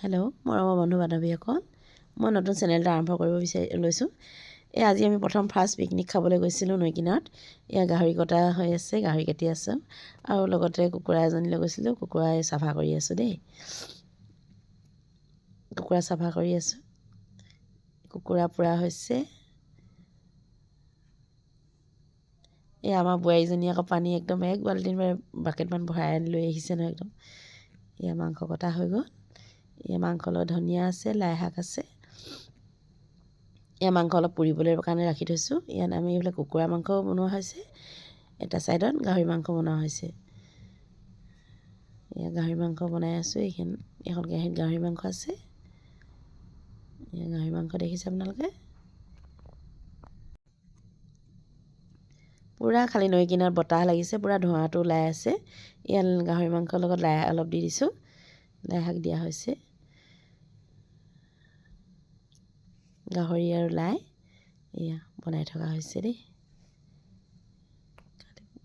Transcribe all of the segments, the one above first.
Hello' মৰমৰ বন্ধু বান্ধৱীসকল, মই নতুন চেনেল এটা আৰম্ভ কৰিব লৈছোঁ। আজি আমি ফাৰ্ষ্ট পিকনিক খাবলৈ গৈছিলোঁ নৈ কিনাৰত। এয়া গাহৰি কটা হৈ আছে, গাহৰি কাটি আছোঁ আৰু লগতে কুকুৰা এজনী লৈ গৈছিলোঁ। কুকুৰা চাফা কৰি আছোঁ দেই, কুকুৰা চাফা কৰি আছোঁ। কুকুৰা পোৰা হৈছে। এই আমাৰ বোৱাৰীজনী আকৌ পানী একদম এক বাল্টিন বাকেটমান ভৰাই লৈ আহিছে নহয় একদম। এয়া মাংস কটা হৈ গ'ল। এয়া মাংস লগত ধনিয়া আছে, লাই শাক আছে। এয়া মাংস অলপ পুৰিবলৈ কাৰণে ৰাখি থৈছোঁ। ইয়াত আমি এইবিলাক কুকুৰা মাংস বনোৱা হৈছে, এটা ছাইডত গাহৰি মাংস বনোৱা হৈছে। এয়া গাহৰি মাংস বনাই আছোঁ। এখন কেৰাহীত গাহৰি মাংস আছে। এয়া গাহৰি মাংস দেখিছে আপোনালোকে। পূৰা খালী নৈ কিনাৰত বতাহ লাগিছে, পূৰা ধোঁৱাটো ওলাই আছে। ইয়াত গাহৰি মাংসৰ লগত লাই অলপ দি দিছোঁ, লাই শাক দিয়া হৈছে। গাহৰি আৰু লাই এয়া বনাই থকা হৈছে দেই।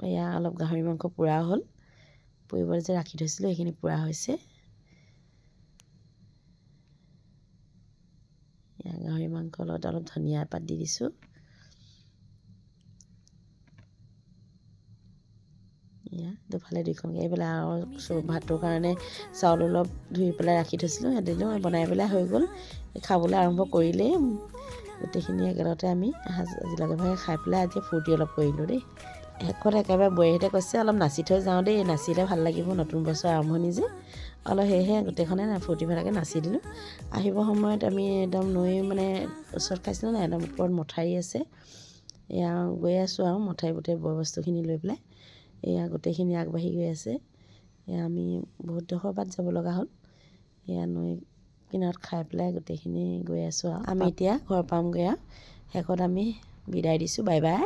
এয়া অলপ গাহৰি মাংস পোৰা হ'ল, পুৰিবলৈ যে ৰাখি থৈছিলোঁ সেইখিনি পোৰা হৈছে। এয়া গাহৰি মাংসৰ লগত অলপ ধনিয়া পাত দি দিছোঁ। এয়া দুফালে দুইখনকৈ এইফালে আৰু ভাতৰ কাৰণে চাউল অলপ ধুই পেলাই ৰাখি থৈছিলোঁ, সেইটো দিলোঁ। বনাই পেলাই হৈ গ'ল। খাবলৈ আৰম্ভ কৰিলেই গোটেইখিনি একেলগতে আমি আজি লগে ভাগে খাই পেলাই আজি ফূৰ্তি অলপ কৰিলোঁ দেই। শেষত একেবাৰে বোৱাৰীহঁতে কৈছে অলপ নাচি থৈ যাওঁ দেই, নাচিলে ভাল লাগিব, নতুন বছৰ আৰম্ভণি যে। অলপ সেয়েহে গোটেইখনে ফূৰ্তি ফাৰ্তাকৈ নাচি দিলোঁ। আহিবৰ সময়ত আমি একদম নৈ ওচৰত খাইছিলোঁ নাই, একদম ওপৰত মঠাৰি আছে। এয়া গৈ আছোঁ আৰু মঠাৰিবোৰতে বয় বস্তুখিনি লৈ পেলাই। এয়া গোটেইখিনি আগবাঢ়ি গৈ আছে। এয়া আমি বহুত ডোখৰ বাট যাব লগা হ'ল। এয়া নৈ কিনাৰত খাই পেলাই গোটেইখিনি গৈ আছোঁ আৰু আমি এতিয়া ঘৰ পামগৈ আৰু। শেষত আমি বিদায় দিছোঁ, বাই বাই।